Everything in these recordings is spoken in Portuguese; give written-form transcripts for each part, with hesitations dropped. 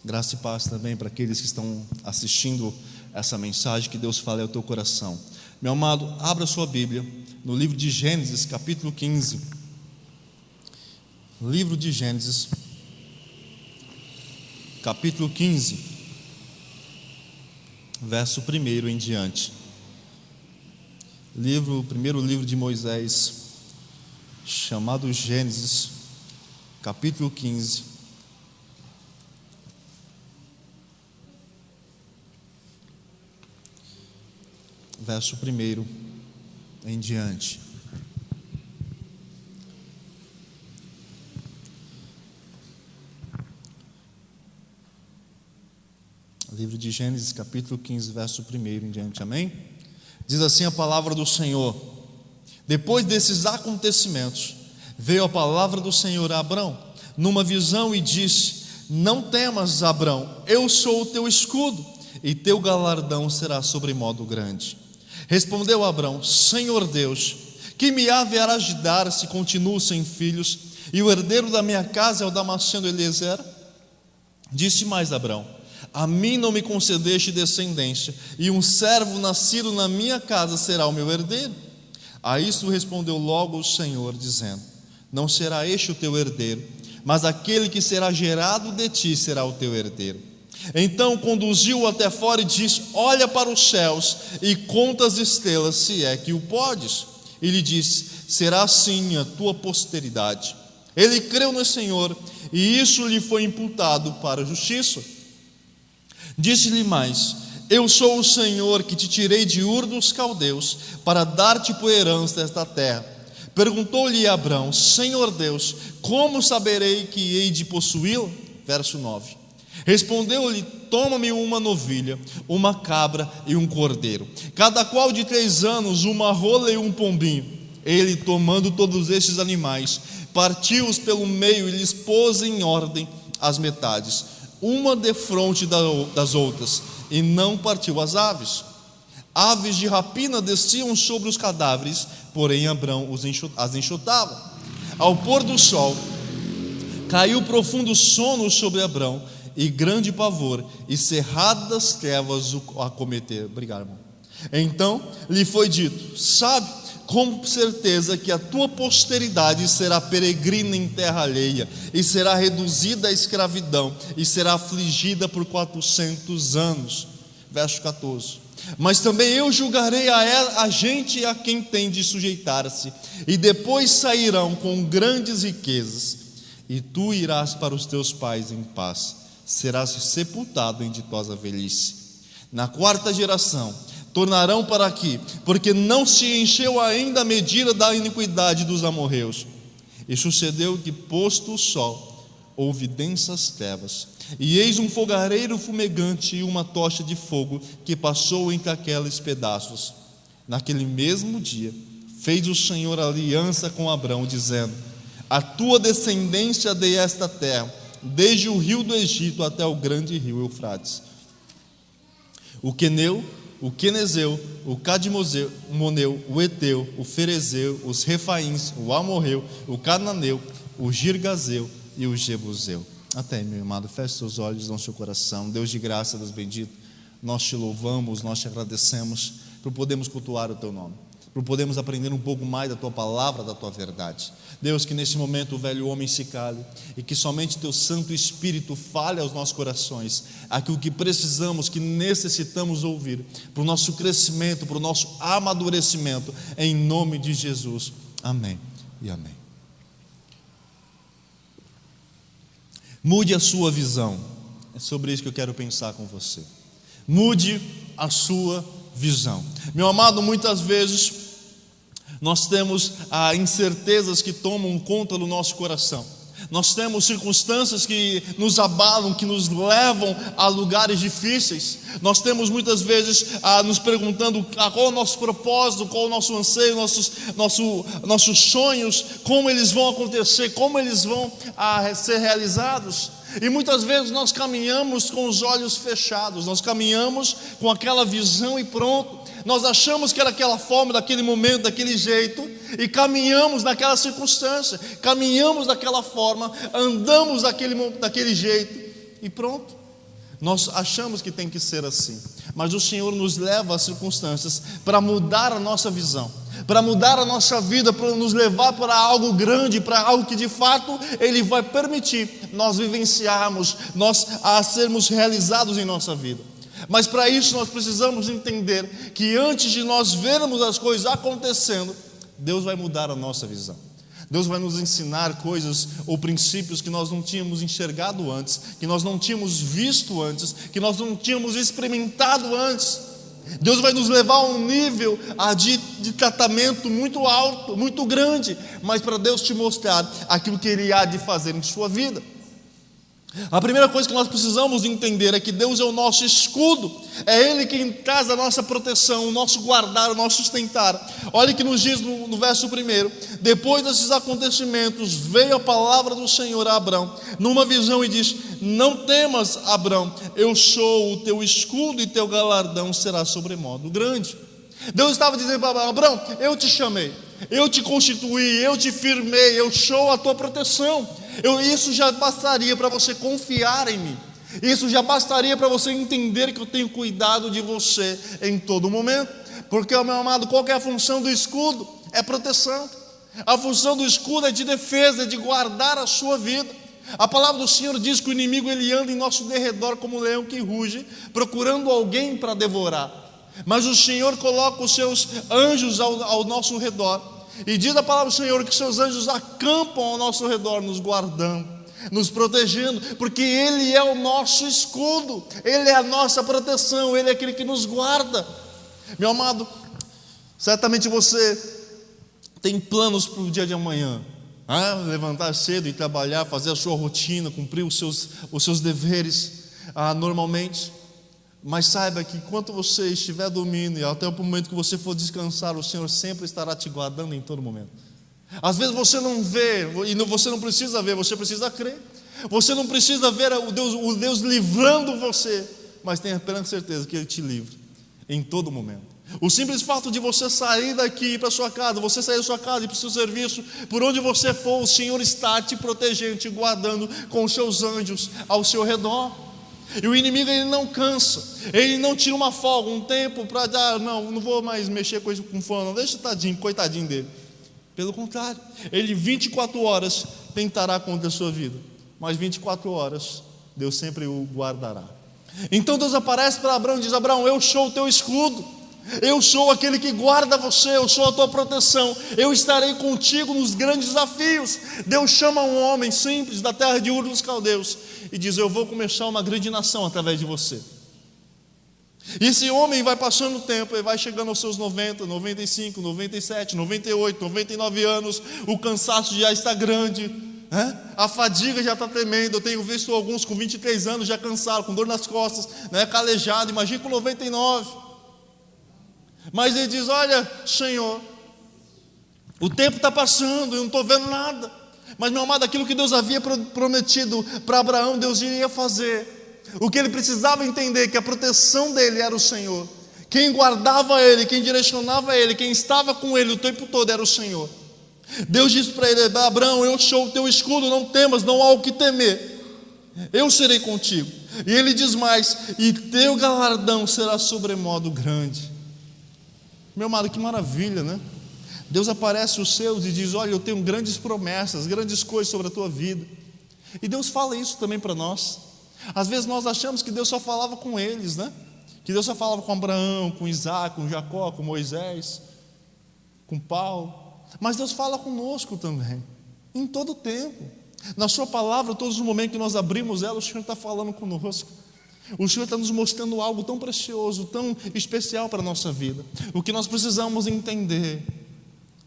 Graça e paz também para aqueles que estão assistindo essa mensagem, que Deus fale ao teu coração. Meu amado, abra sua Bíblia no livro de Gênesis, capítulo 15. Livro de Gênesis, capítulo 15, verso 1 em diante. Primeiro livro de Moisés, chamado Gênesis, capítulo 15. Verso 1 em diante. Livro de Gênesis, capítulo 15, verso 1 em diante, amém? Diz assim a palavra do Senhor: depois desses acontecimentos, veio a palavra do Senhor a Abrão, numa visão, e disse: não temas, Abrão, eu sou o teu escudo, e teu galardão será sobremodo grande. Respondeu Abrão: Senhor Deus, que me haverás de dar se continuo sem filhos, e o herdeiro da minha casa é o Damasceno Eliezer? Disse mais Abrão: a mim não me concedeste descendência, e um servo nascido na minha casa será o meu herdeiro. A isso respondeu logo o Senhor, dizendo: não será este o teu herdeiro, mas aquele que será gerado de ti será o teu herdeiro. Então conduziu-o até fora e disse: olha para os céus e conta as estrelas, se é que o podes. E lhe disse: será assim a tua posteridade. Ele creu no Senhor, e isso lhe foi imputado para a justiça. Disse-lhe mais: eu sou o Senhor que te tirei de Ur dos Caldeus, para dar-te por herança esta terra. Perguntou-lhe Abrão: Senhor Deus, como saberei que hei de possuí-la? Verso 9. Respondeu-lhe: toma-me uma novilha, uma cabra e um cordeiro, cada qual de 3 anos, uma rola e um pombinho. Ele, tomando todos estes animais, partiu-os pelo meio e lhes pôs em ordem as metades, uma defronte das outras, e não partiu as aves. Aves de rapina desciam sobre os cadáveres, porém Abrão as enxotava. Ao pôr do sol, caiu profundo sono sobre Abrão, e grande pavor, e cerradas trevas o acometeram. Obrigado, irmão. Então lhe foi dito: sabe com certeza que a tua posteridade será peregrina em terra alheia, e será reduzida à escravidão, e será afligida por 400 anos. Verso 14. Mas também eu julgarei a gente a quem tem de sujeitar-se, e depois sairão com grandes riquezas, e tu irás para os teus pais em paz. Serás sepultado em ditosa velhice. Na 4ª geração tornarão para aqui, porque não se encheu ainda a medida da iniquidade dos amorreus. E sucedeu que, posto o sol, houve densas trevas, e eis um fogareiro fumegante e uma tocha de fogo que passou entre aqueles pedaços. Naquele mesmo dia fez o Senhor aliança com Abrão, dizendo: a tua descendência dei esta terra, desde o rio do Egito até o grande rio Eufrates. O Queneu, o Quenezeu, o Cadmoneu, o Eteu, o Ferezeu, os Refaíns, o Amorreu, o Cananeu, o Girgazeu e o Jebuseu. Até, meu amado, feche seus olhos, não seu coração. Deus de graça, Deus bendito, nós te louvamos, nós te agradecemos por podermos cultuar o teu nome, por podermos aprender um pouco mais da tua palavra, da tua verdade. Deus, que nesse momento o velho homem se cale, e que somente teu Santo Espírito fale aos nossos corações aquilo que precisamos, que necessitamos ouvir, para o nosso crescimento, para o nosso amadurecimento, em nome de Jesus, amém e amém. Mude a sua visão, é sobre isso que eu quero pensar com você. Mude a sua visão. Meu amado, muitas vezes nós temos incertezas que tomam conta do nosso coração. Nós temos circunstâncias que nos abalam, que nos levam a lugares difíceis. Nós temos muitas vezes nos perguntando qual é o nosso propósito, qual é o nosso anseio, nossos sonhos, como eles vão acontecer, como eles vão ser realizados. E muitas vezes nós caminhamos com os olhos fechados, nós caminhamos com aquela visão e pronto. Nós achamos que era aquela forma, daquele momento, daquele jeito, e caminhamos naquela circunstância, caminhamos daquela forma, andamos daquele jeito, e pronto. Nós achamos que tem que ser assim, mas o Senhor nos leva às circunstâncias para mudar a nossa visão, para mudar a nossa vida, para nos levar para algo grande, para algo que de fato Ele vai permitir nós vivenciarmos, nós a sermos realizados em nossa vida. Mas para isso nós precisamos entender que antes de nós vermos as coisas acontecendo, Deus vai mudar a nossa visão. Deus vai nos ensinar coisas ou princípios que nós não tínhamos enxergado antes, que nós não tínhamos visto antes, que nós não tínhamos experimentado antes. Deus vai nos levar a um nível de tratamento muito alto, muito grande, mas para Deus te mostrar aquilo que Ele há de fazer em sua vida. A primeira coisa que nós precisamos entender é que Deus é o nosso escudo, é Ele quem traz a nossa proteção, o nosso guardar, o nosso sustentar. Olha que nos diz no verso 1: depois desses acontecimentos veio a palavra do Senhor a Abrão numa visão e diz: não temas, Abrão, eu sou o teu escudo e teu galardão será sobremodo grande. Deus estava dizendo para Abrão: eu te chamei, eu te constituí, eu te firmei, eu sou a tua proteção. Isso já bastaria para você confiar em mim. Isso já bastaria para você entender que eu tenho cuidado de você em todo momento. Porque, meu amado, qual que é a função do escudo? É proteção. A função do escudo é de defesa, é de guardar a sua vida. A palavra do Senhor diz que o inimigo ele anda em nosso derredor como um leão que ruge, procurando alguém para devorar. Mas o Senhor coloca os seus anjos ao nosso redor. E diz a palavra do Senhor que seus anjos acampam ao nosso redor, nos guardando, nos protegendo, porque Ele é o nosso escudo, Ele é a nossa proteção, Ele é aquele que nos guarda. Meu amado, certamente você tem planos para o dia de amanhã, levantar cedo e trabalhar, fazer a sua rotina, cumprir os seus deveres normalmente. Mas saiba que enquanto você estiver dormindo e até o momento que você for descansar, o Senhor sempre estará te guardando em todo momento. Às vezes você não vê, e você não precisa ver, você precisa crer. Você não precisa ver o Deus livrando você, mas tenha plena certeza que Ele te livra em todo momento. O simples fato de você sair daqui e ir para a sua casa, você sair da sua casa e ir para o seu serviço, por onde você for, o Senhor está te protegendo, te guardando com os seus anjos ao seu redor. E o inimigo ele não cansa, ele não tira uma folga, um tempo para dar, não vou mais mexer com isso com fome, não, deixa coitadinho dele. Pelo contrário, ele 24 horas tentará contra a sua vida, mas 24 horas Deus sempre o guardará. Então Deus aparece para Abraão e diz: Abraão, eu sou o teu escudo, eu sou aquele que guarda você, eu sou a tua proteção, eu estarei contigo nos grandes desafios. Deus chama um homem simples da terra de Ur dos Caldeus e diz: eu vou começar uma grande nação através de você. E esse homem vai passando o tempo, ele vai chegando aos seus 90, 95, 97, 98, 99 anos, o cansaço já está grande, a fadiga já está tremendo. Eu tenho visto alguns com 23 anos já cansados, com dor nas costas, calejado, imagina com 99. Mas ele diz: olha, Senhor, o tempo está passando, eu não estou vendo nada. Mas, meu amado, aquilo que Deus havia prometido para Abraão, Deus iria fazer. O que ele precisava entender, que a proteção dele era o Senhor. Quem guardava ele, quem direcionava ele, quem estava com ele o tempo todo era o Senhor. Deus disse para ele: Abraão, eu sou o teu escudo, não temas, não há o que temer, eu serei contigo. E ele diz mais: e teu galardão será sobremodo grande. Meu amado, que maravilha, né? Deus aparece aos seus e diz: olha, eu tenho grandes promessas, grandes coisas sobre a tua vida. E Deus fala isso também para nós. Às vezes nós achamos que Deus só falava com eles, que Deus só falava com Abraão, com Isaac, com Jacó, com Moisés, com Paulo. Mas Deus fala conosco também, em todo o tempo. Na sua palavra, todos os momentos que nós abrimos ela, o Senhor está falando conosco. O Senhor está nos mostrando algo tão precioso, tão especial para a nossa vida. O que nós precisamos entender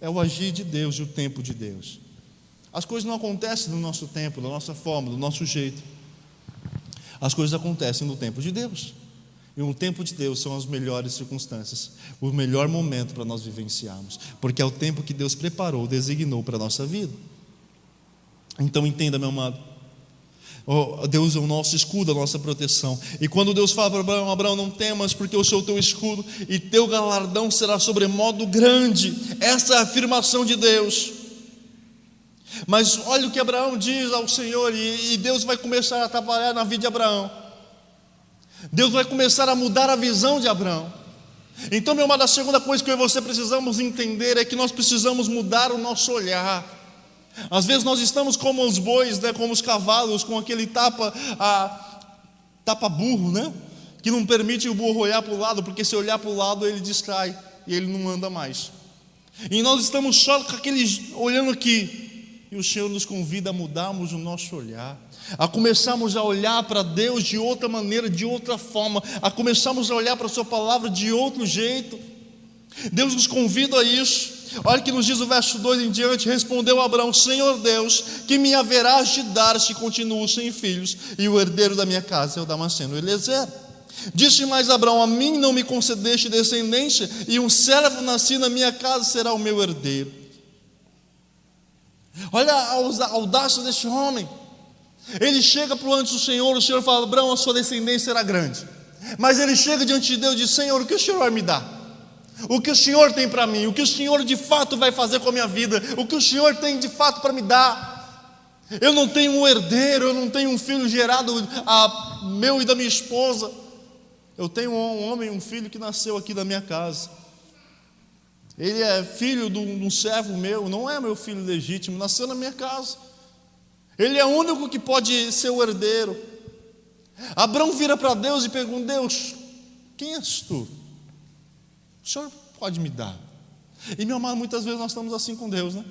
é o agir de Deus e o tempo de Deus. As coisas não acontecem no nosso tempo, da nossa forma, do nosso jeito. As coisas acontecem no tempo de Deus. E o tempo de Deus são as melhores circunstâncias, o melhor momento para nós vivenciarmos, porque é o tempo que Deus preparou, designou para a nossa vida. Então entenda, meu amado, Deus é o nosso escudo, a nossa proteção. E quando Deus fala para Abraão: Abraão, não temas, porque eu sou o teu escudo, e teu galardão será sobremodo grande. Essa é a afirmação de Deus. Mas olha o que Abraão diz ao Senhor, e Deus vai começar a trabalhar na vida de Abraão. Deus vai começar a mudar a visão de Abraão. Então, meu amado, a segunda coisa que eu e você precisamos entender é que nós precisamos mudar o nosso olhar. Às vezes nós estamos como os bois, né, como os cavalos, com aquele tapa-burro, né, que não permite o burro olhar para o lado, porque se olhar para o lado ele distrai e ele não anda mais. E nós estamos só com aqueles olhando aqui, e o Senhor nos convida a mudarmos o nosso olhar, a começarmos a olhar para Deus de outra maneira, de outra forma, a começarmos a olhar para a sua palavra de outro jeito. Deus nos convida a isso. Olha que nos diz o verso 2 em diante: respondeu Abraão: Senhor Deus, que me haverás de dar se continuo sem filhos, e o herdeiro da minha casa é o Damasceno Eliezer? Disse mais Abraão: a mim não me concedeste descendência, e um servo nascido na minha casa será o meu herdeiro. Olha a audácia deste homem. Ele chega para diante do Senhor, o Senhor fala: Abraão, a sua descendência será grande. Mas ele chega diante de Deus e diz: Senhor, o que o Senhor vai me dar? O que o Senhor tem para mim? O que o Senhor de fato vai fazer com a minha vida? O que o Senhor tem de fato para me dar? Eu não tenho um herdeiro, eu não tenho um filho gerado meu e da minha esposa. Eu tenho um homem, um filho que nasceu aqui da minha casa. Ele é filho de um servo meu, não é meu filho legítimo, nasceu na minha casa. Ele é o único que pode ser o herdeiro. Abraão vira para Deus e pergunta: Deus, quem és tu? O Senhor pode me dar? E, meu amado, muitas vezes nós estamos assim com Deus, né?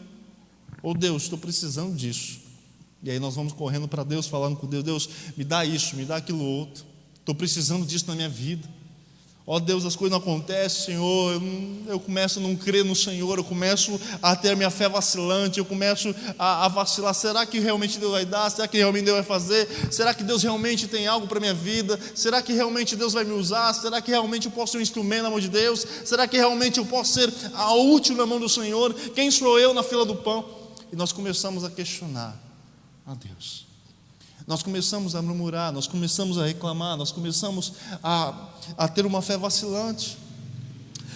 Ou Deus, estou precisando disso. E aí nós vamos correndo para Deus, falando com Deus: Deus, me dá isso, me dá aquilo outro. Estou precisando disso na minha vida. Ó Deus, as coisas não acontecem, Senhor. Eu começo a não crer no Senhor, eu começo a ter a minha fé vacilante, eu começo a vacilar. Será que realmente Deus vai dar? Será que realmente Deus vai fazer? Será que Deus realmente tem algo para a minha vida? Será que realmente Deus vai me usar? Será que realmente eu posso ser um instrumento na mão de Deus? Será que realmente eu posso ser útil na mão do Senhor? Quem sou eu na fila do pão? E nós começamos a questionar a Deus. Nós começamos a murmurar, nós começamos a reclamar, nós começamos a ter uma fé vacilante,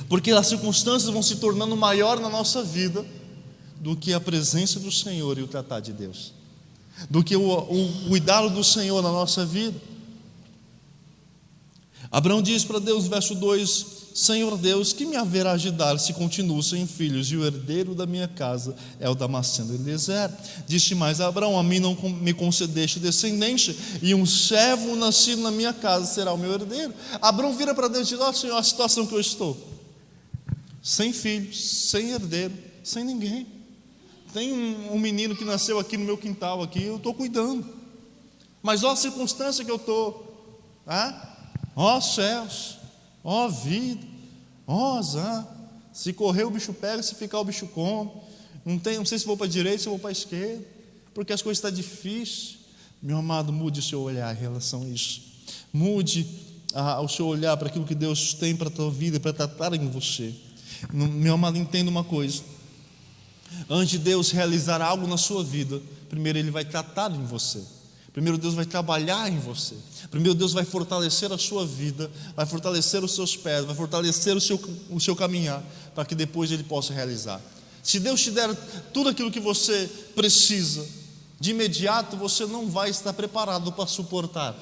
porque as circunstâncias vão se tornando maior na nossa vida do que a presença do Senhor e o tratar de Deus, do que o cuidado do Senhor na nossa vida. Abraão diz para Deus, verso 2: Senhor Deus, que me haverás de dar se continuo sem filhos, e o herdeiro da minha casa é o Damasceno Eliezer? Disse mais Abraão: a mim não me concedeste descendência, e um servo nascido na minha casa será o meu herdeiro. Abraão vira para Deus e diz: ó Senhor, a situação que eu estou, sem filhos, sem herdeiro, sem ninguém. Tem um menino que nasceu aqui no meu quintal, aqui, eu estou cuidando, mas ó a circunstância que eu estou, ó céus, ó vida, ó azar. Se correr o bicho pega, se ficar o bicho come. Não sei se vou para a direita, se vou para a esquerda, porque as coisas estão difíceis. Meu amado, mude o seu olhar em relação a isso. Mude o seu olhar para aquilo que Deus tem para a tua vida, para tratar em você. Meu amado, entenda uma coisa: antes de Deus realizar algo na sua vida, primeiro Ele vai tratar em você. Primeiro Deus vai trabalhar em você. Primeiro Deus vai fortalecer a sua vida, vai fortalecer os seus pés, vai fortalecer o seu caminhar, para que depois Ele possa realizar. Se Deus te der tudo aquilo que você precisa, de imediato você não vai estar preparado para suportar.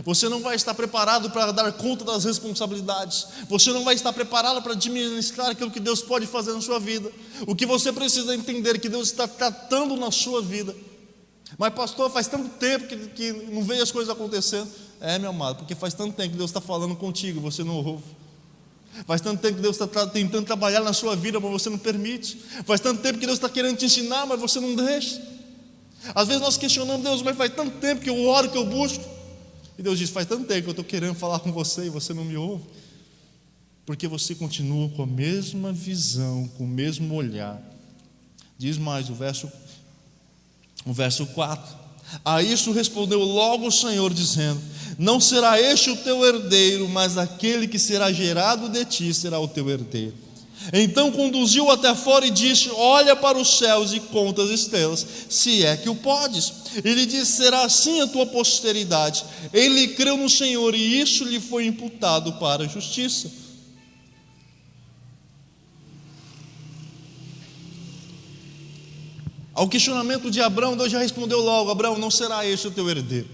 Você não vai estar preparado para dar conta das responsabilidades. Você não vai estar preparado para administrar aquilo que Deus pode fazer na sua vida. O que você precisa entender é que Deus está tratando na sua vida. Mas pastor, faz tanto tempo que não veio as coisas acontecendo. Meu amado, porque faz tanto tempo que Deus está falando contigo e você não ouve. Faz tanto tempo que Deus está tentando trabalhar na sua vida, mas você não permite. Faz tanto tempo que Deus está querendo te ensinar, mas você não deixa. Às vezes nós questionamos Deus: mas faz tanto tempo que eu oro, que eu busco. E Deus diz: faz tanto tempo que eu estou querendo falar com você e você não me ouve. Porque você continua com a mesma visão, com o mesmo olhar. Diz mais o verso 4: a isso respondeu logo o Senhor, dizendo: não será este o teu herdeiro, mas aquele que será gerado de ti será o teu herdeiro. Então conduziu até fora e disse: olha para os céus e conta as estrelas, se é que o podes. Ele disse: será assim a tua posteridade. Ele creu no Senhor e isso lhe foi imputado para a justiça. Ao questionamento de Abraão, Deus já respondeu logo: Abraão, não será este o teu herdeiro.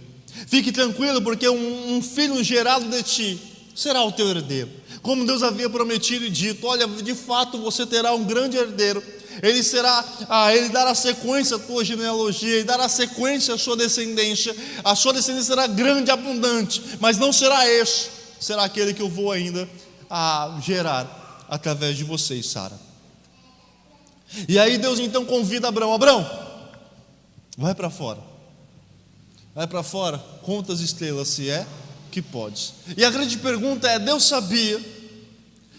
Fique tranquilo, porque um filho gerado de ti será o teu herdeiro. Como Deus havia prometido e dito, olha, de fato você terá um grande herdeiro. Ele dará sequência à tua genealogia, ele dará sequência à sua descendência. A sua descendência será grande e abundante, mas não será este, será aquele que eu vou ainda gerar através de vocês, Sara. E aí Deus então convida Abraão: Abraão, vai para fora. Vai para fora, conta as estrelas, se é que podes. E a grande pergunta é: Deus sabia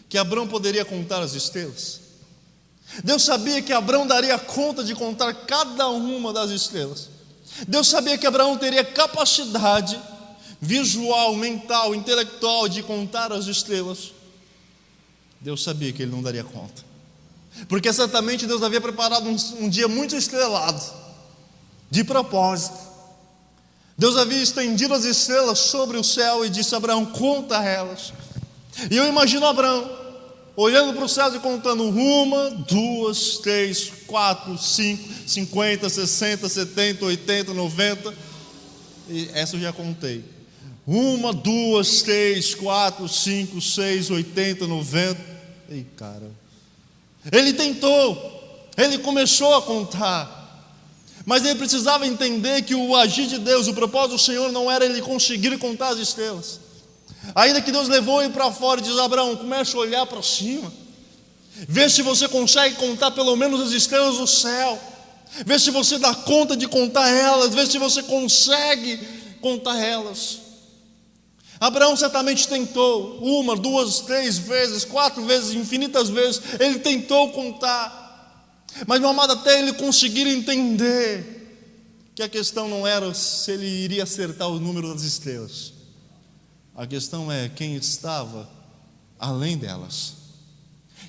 que Abraão poderia contar as estrelas? Deus sabia que Abraão daria conta de contar cada uma das estrelas? Deus sabia que Abraão teria capacidade visual, mental, intelectual de contar as estrelas? Deus sabia que ele não daria conta, porque certamente Deus havia preparado um dia muito estrelado, de propósito. Deus havia estendido as estrelas sobre o céu e disse: Abraão, conta elas. E eu imagino Abraão olhando para o céu e contando 1, 2, 3, 4, 5, 50, 60, 70, 80, 90. E essa eu já contei. 1, 2, 3, 4, 5, 6, 80, 90. Ei, cara. Ele tentou, ele começou a contar, mas ele precisava entender que o agir de Deus, o propósito do Senhor não era ele conseguir contar as estrelas. Ainda que Deus levou ele para fora e diz: Abraão, comece a olhar para cima, vê se você consegue contar pelo menos as estrelas do céu, vê se você dá conta de contar elas, vê se você consegue contar elas. Abraão certamente tentou 1, 2, 3 vezes, 4 vezes, infinitas vezes, ele tentou contar. Mas, meu amado, até ele conseguir entender que a questão não era se ele iria acertar o número das estrelas, a questão é quem estava além delas,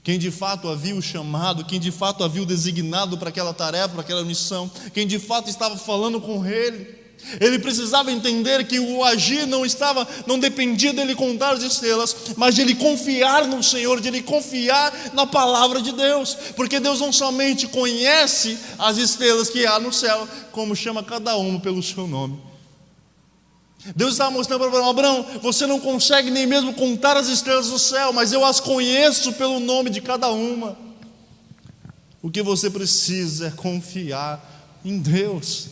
quem de fato havia o chamado, quem de fato havia o designado para aquela tarefa, para aquela missão, quem de fato estava falando com ele. Ele precisava entender que o agir não dependia dele contar as estrelas, mas de ele confiar no Senhor, de ele confiar na palavra de Deus, porque Deus não somente conhece as estrelas que há no céu, como chama cada uma pelo seu nome. Deus estava mostrando para Abraão: você não consegue nem mesmo contar as estrelas do céu, mas eu as conheço pelo nome de cada uma. O que você precisa é confiar em Deus,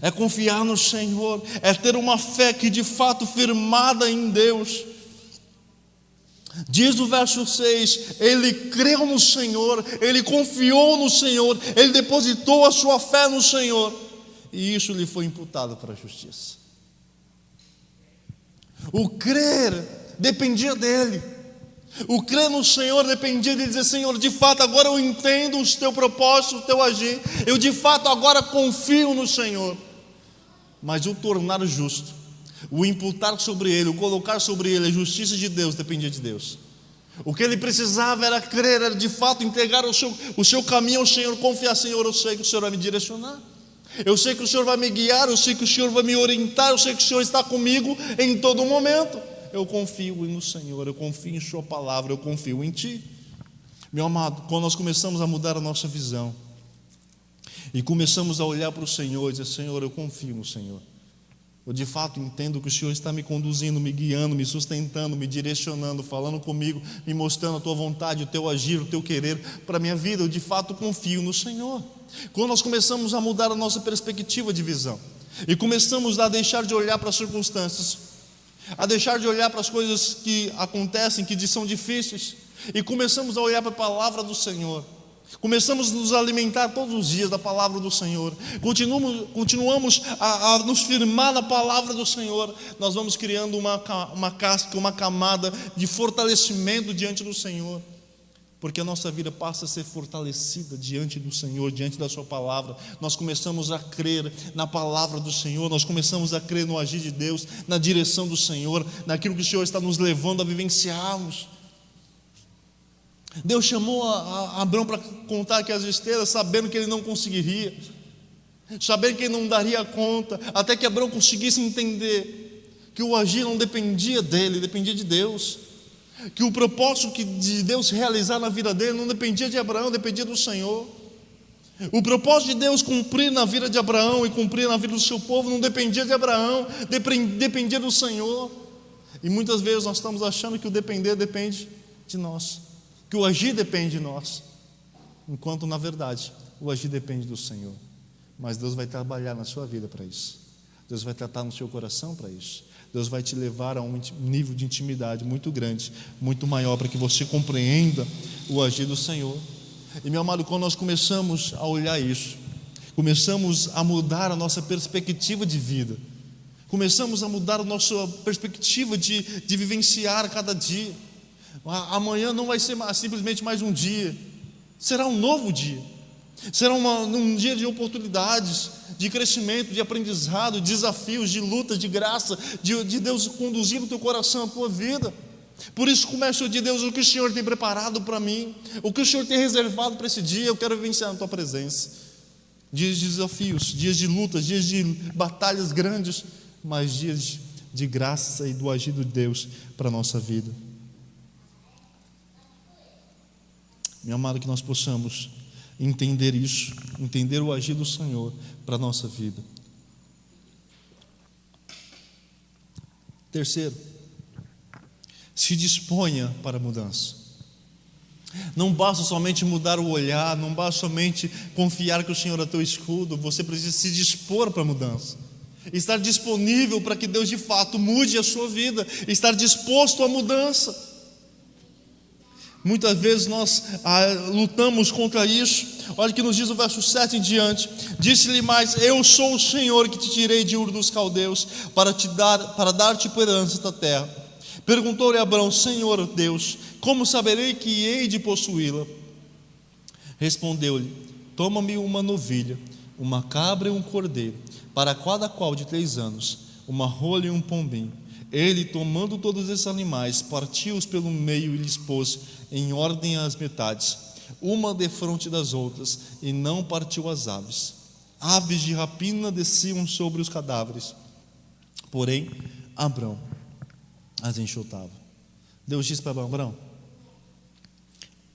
é confiar no Senhor, é ter uma fé que de fato firmada em Deus. Diz o verso 6, ele creu no Senhor, ele confiou no Senhor, ele depositou a sua fé no Senhor, e isso lhe foi imputado para a justiça. O crer dependia dele, o crer no Senhor dependia de dizer: Senhor, de fato agora eu entendo o teu propósito, o teu agir, eu de fato agora confio no Senhor. Mas o tornar justo, o imputar sobre ele, o colocar sobre ele a justiça de Deus, dependia de Deus. O que ele precisava era crer, era de fato entregar o seu caminho ao Senhor, confiar: Senhor, eu sei que o Senhor vai me direcionar, eu sei que o Senhor vai me guiar, eu sei que o Senhor vai me orientar, eu sei que o Senhor está comigo em todo momento. Eu confio no Senhor, eu confio em sua palavra, eu confio em ti. Meu amado, quando nós começamos a mudar a nossa visão e começamos a olhar para o Senhor e dizer: Senhor, eu confio no Senhor, eu de fato entendo que o Senhor está me conduzindo, me guiando, me sustentando, me direcionando, falando comigo, me mostrando a tua vontade, o teu agir, o teu querer para a minha vida, eu de fato confio no Senhor. Quando nós começamos a mudar a nossa perspectiva de visão e começamos a deixar de olhar para as circunstâncias, a deixar de olhar para as coisas que acontecem, que são difíceis, e começamos a olhar para a palavra do Senhor, começamos a nos alimentar todos os dias da palavra do Senhor, continuamos a nos firmar na palavra do Senhor, nós vamos criando uma casca, uma camada de fortalecimento diante do Senhor, porque a nossa vida passa a ser fortalecida diante do Senhor, diante da sua palavra. Nós começamos a crer na palavra do Senhor, nós começamos a crer no agir de Deus, na direção do Senhor, naquilo que o Senhor está nos levando a vivenciarmos. Deus chamou a Abraão para contar aqui as estrelas, sabendo que ele não conseguiria, sabendo que ele não daria conta, até que Abraão conseguisse entender que o agir não dependia dele, dependia de Deus, que o propósito de Deus realizar na vida dele não dependia de Abraão, dependia do Senhor. O propósito de Deus cumprir na vida de Abraão e cumprir na vida do seu povo não dependia de Abraão, dependia do Senhor. E muitas vezes nós estamos achando que o depender depende de nós, que o agir depende de nós, enquanto na verdade o agir depende do Senhor. Mas Deus vai trabalhar na sua vida para isso, Deus vai tratar no seu coração para isso, Deus vai te levar a um nível de intimidade muito grande, muito maior, para que você compreenda o agir do Senhor. E meu amado, quando nós começamos a olhar isso, começamos a mudar a nossa perspectiva de vida, começamos a mudar a nossa perspectiva de vivenciar cada dia. Amanhã não vai ser simplesmente mais um dia, será um novo dia, será um dia de oportunidades, de crescimento, de aprendizado, de desafios, de lutas, de graça, de Deus conduzindo o teu coração, a tua vida. Por isso começa o dia de Deus, o que o Senhor tem preparado para mim, o que o Senhor tem reservado para esse dia, eu quero vivenciar na tua presença. Dias de desafios, dias de lutas, dias de batalhas grandes, mas dias de graça e do agir de Deus para a nossa vida. Meu amado, que nós possamos entender isso, entender o agir do Senhor para a nossa vida. Terceiro, se disponha para a mudança. Não basta somente mudar o olhar, não basta somente confiar que o Senhor é teu escudo, você precisa se dispor para a mudança, estar disponível para que Deus de fato mude a sua vida, estar disposto à mudança. Muitas vezes nós lutamos contra isso. Olha que nos diz o verso 7 em diante: disse-lhe mais: eu sou o Senhor que te tirei de Ur dos Caldeus para dar-te por herança esta terra. Perguntou-lhe Abrão: Senhor Deus, como saberei que hei de possuí-la? Respondeu-lhe: toma-me uma novilha, uma cabra e um cordeiro, para cada qual de 3 anos, uma rola e um pombinho. Ele, tomando todos esses animais, partiu-os pelo meio e lhes pôs em ordem as metades, uma defronte das outras, e não partiu as aves. Aves de rapina desciam sobre os cadáveres, porém Abrão as enxotava. Deus disse para Abrão: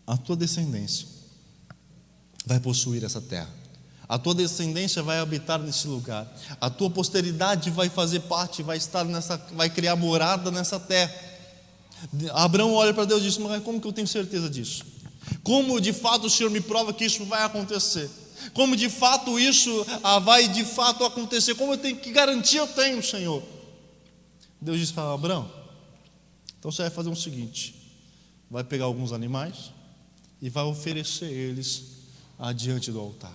a tua descendência vai possuir essa terra, a tua descendência vai habitar nesse lugar, a tua posteridade vai fazer parte, vai criar morada nessa terra. Abrão olha para Deus e diz: mas como que eu tenho certeza disso? Como de fato o Senhor me prova que isso vai acontecer? Como de fato isso vai de fato acontecer? Como eu tenho, que garantia eu tenho, Senhor? Deus diz para Abrão: então você vai fazer o seguinte, vai pegar alguns animais e vai oferecer eles adiante do altar.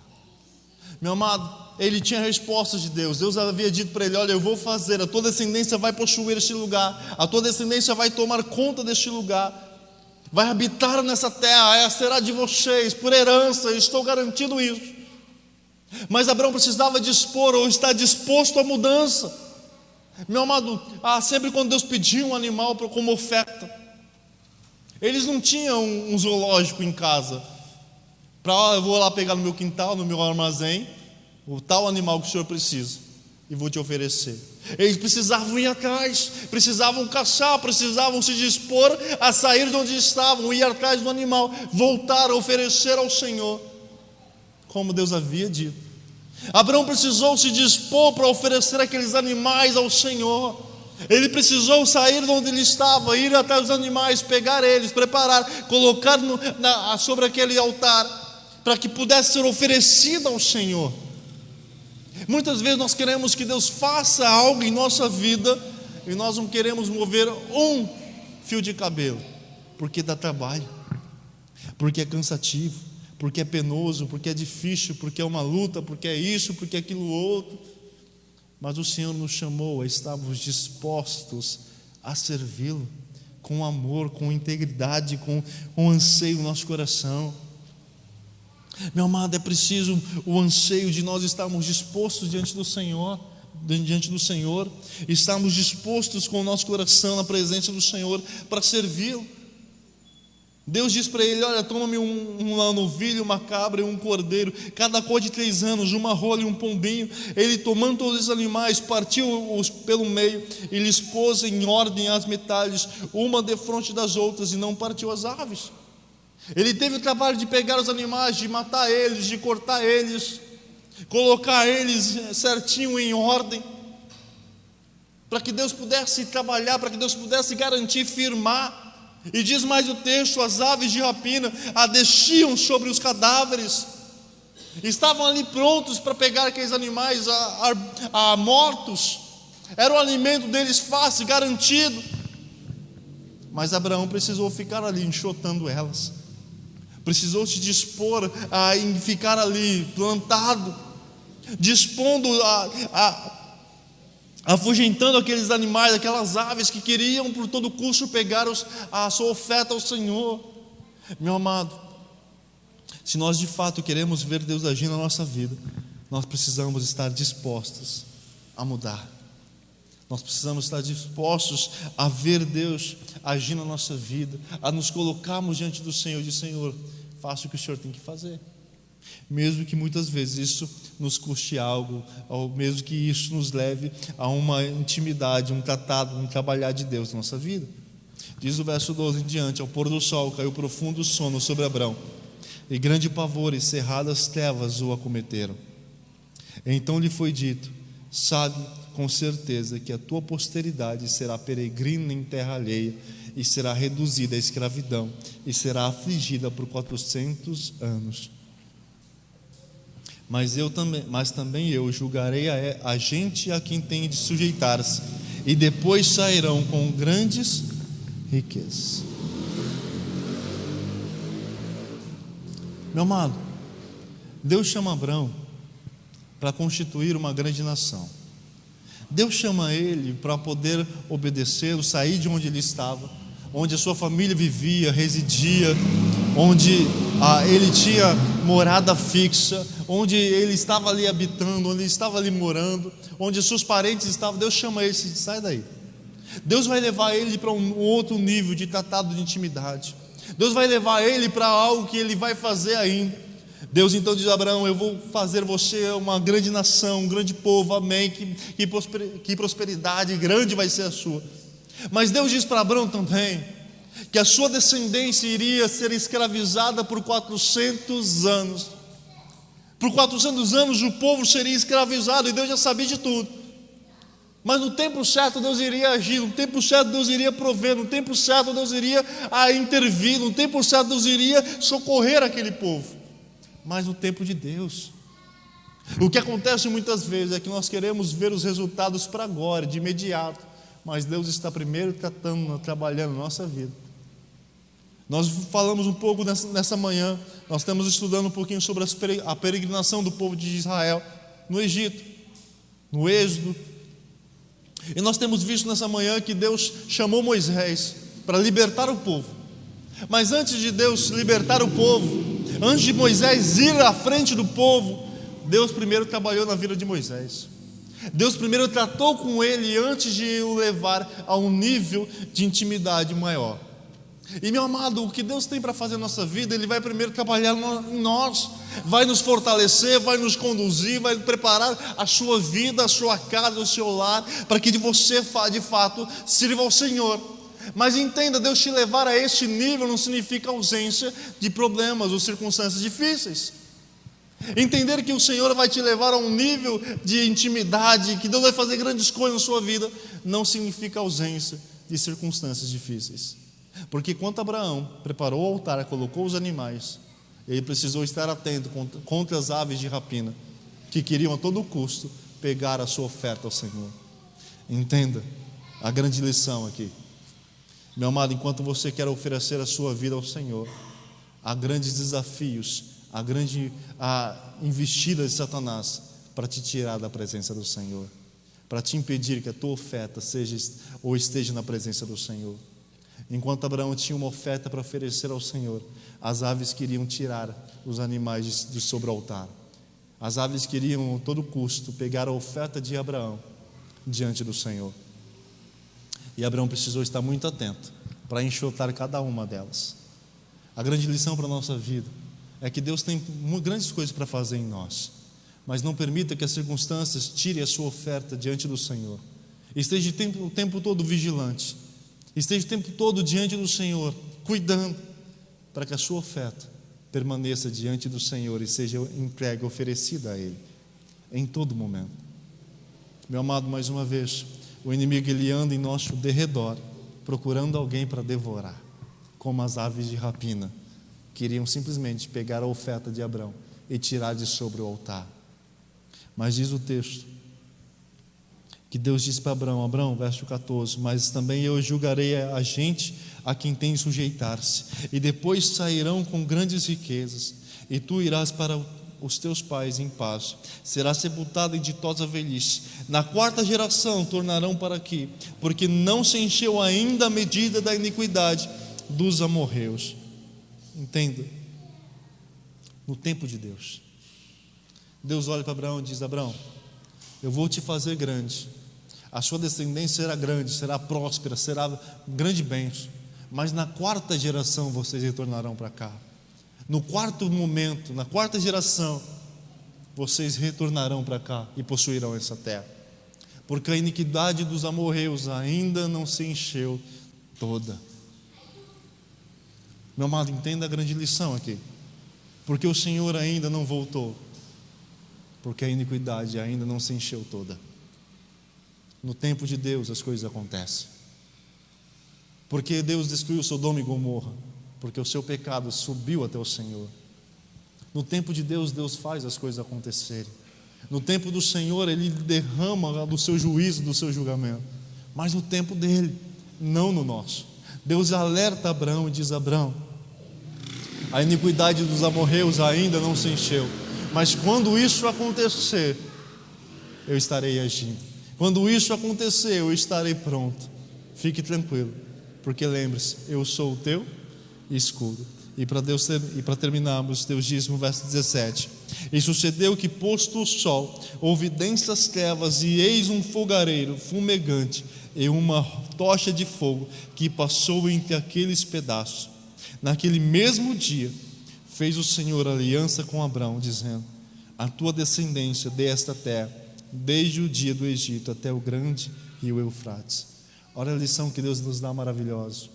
Meu amado, ele tinha respostas de Deus. Deus havia dito para ele: olha, eu vou fazer, a tua descendência vai possuir este lugar, a tua descendência vai tomar conta deste lugar, vai habitar nessa terra, ela será de vocês por herança, estou garantindo isso. Mas Abraão precisava dispor ou estar disposto à mudança. Meu amado, sempre quando Deus pedia um animal como oferta, eles não tinham um zoológico em casa eu vou lá pegar no meu quintal, no meu armazém, o tal animal que o Senhor precisa e vou te oferecer. Eles precisavam ir atrás, precisavam caçar, precisavam se dispor a sair de onde estavam, ir atrás do animal, voltar a oferecer ao Senhor, como Deus havia dito. Abraão precisou se dispor para oferecer aqueles animais ao Senhor. Ele precisou sair de onde ele estava, ir atrás dos animais, pegar eles, preparar, colocar sobre aquele altar, para que pudesse ser oferecido ao Senhor. Muitas vezes nós queremos que Deus faça algo em nossa vida e nós não queremos mover um fio de cabelo, porque dá trabalho, porque é cansativo, porque é penoso, porque é difícil, porque é uma luta, porque é isso, porque é aquilo outro. Mas o Senhor nos chamou a estarmos dispostos a servi-lo com amor, com integridade, com anseio no nosso coração. Meu amado, é preciso o anseio de nós estarmos dispostos diante do Senhor, estarmos dispostos com o nosso coração na presença do Senhor para servi-lo. Deus diz para ele: olha, toma-me uma novilha, uma cabra e um cordeiro, cada qual de 3 anos, uma rola e um pombinho. Ele, tomando todos os animais, partiu-os pelo meio e lhes pôs em ordem as metades, uma defronte das outras, e não partiu as aves. Ele teve o trabalho de pegar os animais, de matar eles, de cortar eles, colocar eles certinho em ordem, para que Deus pudesse trabalhar, para que Deus pudesse garantir, firmar. E diz mais o texto: as aves de rapina desciam sobre os cadáveres, estavam ali prontos para pegar aqueles animais mortos, era o alimento deles fácil, garantido. Mas Abraão precisou ficar ali enxotando elas, precisou se dispor em ficar ali plantado, dispondo afugentando aqueles animais, aquelas aves que queriam por todo custo pegar a sua oferta ao Senhor. Meu amado, se nós de fato queremos ver Deus agir na nossa vida, nós precisamos estar dispostos a mudar. Nós precisamos estar dispostos a ver Deus agir na nossa vida, a nos colocarmos diante do Senhor e dizer: Senhor, faça o que o Senhor tem que fazer, mesmo que muitas vezes isso nos custe algo, ou mesmo que isso nos leve a uma intimidade, um tratado, um trabalhar de Deus na nossa vida. Diz o verso 12 em diante: ao pôr do sol caiu profundo sono sobre Abrão, e grande pavor e cerradas trevas o acometeram. Então lhe foi dito: sabe com certeza que a tua posteridade será peregrina em terra alheia, e será reduzida à escravidão, e será afligida por 400 anos. Mas também eu julgarei a gente a quem tem de sujeitar-se, e depois sairão com grandes riquezas. Meu amado, Deus chama Abrão para constituir uma grande nação. Deus chama ele para poder obedecê-lo, sair de onde ele estava, onde a sua família vivia, residia, onde ele tinha morada fixa, onde ele estava ali habitando, onde ele estava ali morando, onde seus parentes estavam. Deus chama ele e diz: sai daí. Deus vai levar ele para um outro nível de tratado de intimidade. Deus vai levar ele para algo que ele vai fazer ainda. Deus então diz a Abraão: eu vou fazer você uma grande nação, um grande povo, amém, que prosperidade grande vai ser a sua. Mas Deus diz para Abraão também que a sua descendência iria ser escravizada por 400 anos. Por 400 anos o povo seria escravizado, e Deus já sabia de tudo. Mas no tempo certo Deus iria agir, no tempo certo Deus iria prover, no tempo certo Deus iria intervir, no tempo certo Deus iria socorrer aquele povo. Mas no tempo de Deus, o que acontece muitas vezes é que nós queremos ver os resultados para agora, de imediato, mas Deus está primeiro trabalhando na nossa vida. Nós falamos um pouco nessa manhã, nós estamos estudando um pouquinho sobre a peregrinação do povo de Israel no Egito, no Êxodo, e nós temos visto nessa manhã que Deus chamou Moisés para libertar o povo. Mas antes de Deus libertar o povo, antes de Moisés ir à frente do povo, Deus primeiro trabalhou na vida de Moisés. Deus primeiro tratou com ele antes de o levar a um nível de intimidade maior. E meu amado, o que Deus tem para fazer na nossa vida, Ele vai primeiro trabalhar em nós, vai nos fortalecer, vai nos conduzir, vai preparar a sua vida, a sua casa, o seu lar, para que você de fato sirva ao Senhor. Mas entenda, Deus te levar a este nível não significa ausência de problemas ou circunstâncias difíceis. Entender que o Senhor vai te levar a um nível de intimidade, que Deus vai fazer grandes coisas na sua vida, não significa ausência de circunstâncias difíceis. Porque quando Abraão preparou o altar, colocou os animais, ele precisou estar atento contra as aves de rapina, que queriam a todo custo pegar a sua oferta ao Senhor. Entenda a grande lição aqui. Meu amado, enquanto você quer oferecer a sua vida ao Senhor, há grandes desafios, há grande investida de Satanás para te tirar da presença do Senhor, para te impedir que a tua oferta esteja na presença do Senhor. Enquanto Abraão tinha uma oferta para oferecer ao Senhor, as aves queriam tirar os animais de sobre o altar. As aves queriam a todo custo pegar a oferta de Abraão diante do Senhor. E Abraão precisou estar muito atento para enxotar cada uma delas. A grande lição para a nossa vida é que Deus tem grandes coisas para fazer em nós, mas não permita que as circunstâncias tirem a sua oferta diante do Senhor. Esteja o tempo todo vigilante, esteja o tempo todo diante do Senhor, cuidando, para que a sua oferta permaneça diante do Senhor e seja entregue, oferecida a Ele, em todo momento. Meu amado, mais uma vez, o inimigo ele anda em nosso derredor, procurando alguém para devorar, como as aves de rapina, queriam simplesmente pegar a oferta de Abraão e tirar de sobre o altar. Mas diz o texto, que Deus disse para Abraão, Abraão, verso 14, mas também eu julgarei a gente a quem tem de sujeitar-se, e depois sairão com grandes riquezas, e tu irás para os teus pais em paz, será sepultado em ditosa velhice. Na quarta geração tornarão para aqui, porque não se encheu ainda a medida da iniquidade dos amorreus. Entenda, no tempo de Deus, Deus olha para Abraão e diz, Abraão, eu vou te fazer grande, a sua descendência será grande, será próspera, será grande bênção, mas na quarta geração vocês retornarão para cá. No quarto momento, na quarta geração, vocês retornarão para cá e possuirão essa terra, porque a iniquidade dos amorreus ainda não se encheu toda. Meu amado, entenda a grande lição aqui, porque o Senhor ainda não voltou, porque a iniquidade ainda não se encheu toda. No tempo de Deus as coisas acontecem. Porque Deus destruiu Sodoma e Gomorra? Porque o seu pecado subiu até o Senhor. No tempo de Deus, Deus faz as coisas acontecerem. No tempo do Senhor, Ele derrama do seu juízo, do seu julgamento. Mas no tempo dele, não no nosso. Deus alerta Abraão e diz, Abraão, a iniquidade dos amorreus ainda não se encheu, mas quando isso acontecer, eu estarei agindo. Quando isso acontecer, eu estarei pronto. Fique tranquilo, porque lembre-se, eu sou o teu escudo. E para terminarmos, Deus diz no verso 17: E sucedeu que, posto o sol, houve densas trevas, e eis um fogareiro fumegante e uma tocha de fogo que passou entre aqueles pedaços. Naquele mesmo dia fez o Senhor aliança com Abraão, dizendo: a tua descendência desta terra, desde o dia do Egito até o grande rio Eufrates. Olha a lição que Deus nos dá maravilhosa.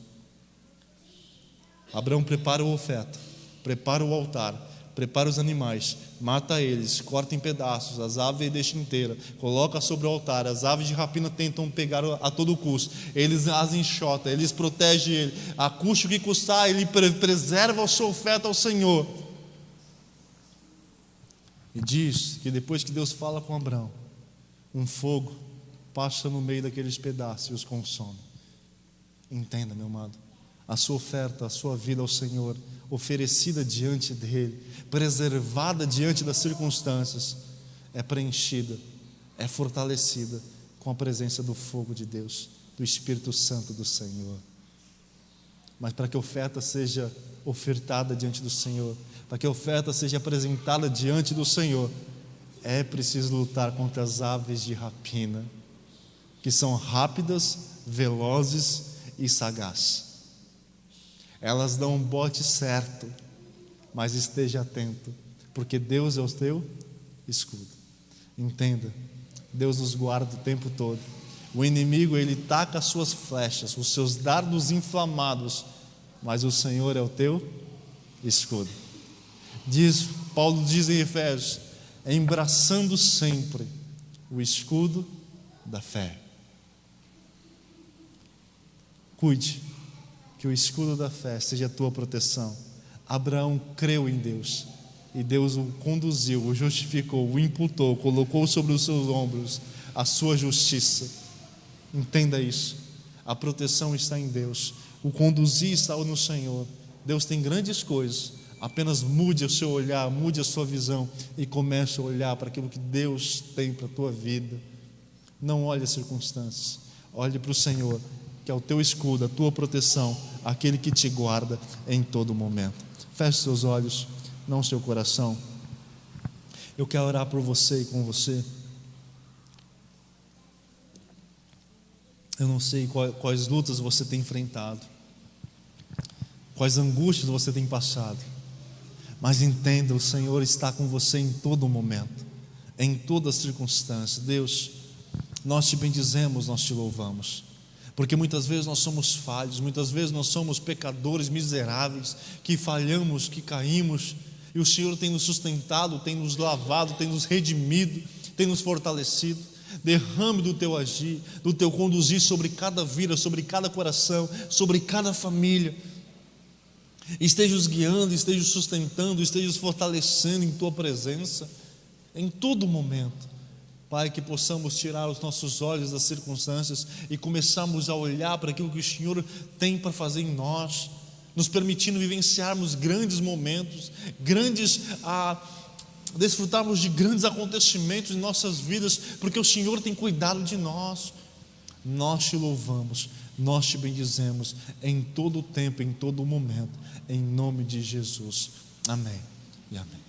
Abraão prepara a oferta, prepara o altar, prepara os animais, mata eles, corta em pedaços, as aves deixa inteira, coloca sobre o altar. As aves de rapina tentam pegar a todo custo, eles as enxotam, eles protegem ele, a custo que custar, ele preserva a sua oferta ao Senhor. E diz que depois que Deus fala com Abraão, um fogo passa no meio daqueles pedaços e os consome. Entenda, meu amado, a sua oferta, a sua vida ao Senhor, oferecida diante dele, preservada diante das circunstâncias, é preenchida, é fortalecida com a presença do fogo de Deus, do Espírito Santo do Senhor. Mas para que a oferta seja ofertada diante do Senhor, para que a oferta seja apresentada diante do Senhor, é preciso lutar contra as aves de rapina, que são rápidas, velozes e sagazes. Elas dão um bote certo, mas esteja atento, porque Deus é o teu escudo. Entenda, Deus nos guarda o tempo todo. O inimigo, ele taca as suas flechas, os seus dardos inflamados, mas o Senhor é o teu escudo. Paulo diz em Efésios: embraçando sempre o escudo da fé. Cuide que o escudo da fé seja a tua proteção. Abraão creu em Deus, e Deus o conduziu, o justificou, o imputou, colocou sobre os seus ombros a sua justiça. Entenda isso, a proteção está em Deus, o conduzir está no Senhor. Deus tem grandes coisas, apenas mude o seu olhar, mude a sua visão e comece a olhar para aquilo que Deus tem para a tua vida. Não olhe as circunstâncias, olhe para o Senhor, que é o teu escudo, a tua proteção, aquele que te guarda em todo momento. Feche seus olhos, não seu coração. Eu quero orar por você e com você. Eu não sei quais lutas você tem enfrentado, quais angústias você tem passado, mas entenda, o Senhor está com você em todo momento, em todas as circunstâncias. Deus, nós te bendizemos, nós te louvamos, porque muitas vezes nós somos falhos, muitas vezes nós somos pecadores miseráveis, que falhamos, que caímos, e o Senhor tem nos sustentado, tem nos lavado, tem nos redimido, tem nos fortalecido. Derrame do teu agir, do teu conduzir sobre cada vida, sobre cada coração, sobre cada família. Esteja os guiando, esteja os sustentando, esteja os fortalecendo em tua presença, em todo momento. Pai, que possamos tirar os nossos olhos das circunstâncias e começarmos a olhar para aquilo que o Senhor tem para fazer em nós, nos permitindo vivenciarmos grandes momentos, desfrutarmos de grandes acontecimentos em nossas vidas, porque o Senhor tem cuidado de nós. Nós te louvamos, nós te bendizemos em todo o tempo, em todo o momento, em nome de Jesus. Amém e amém.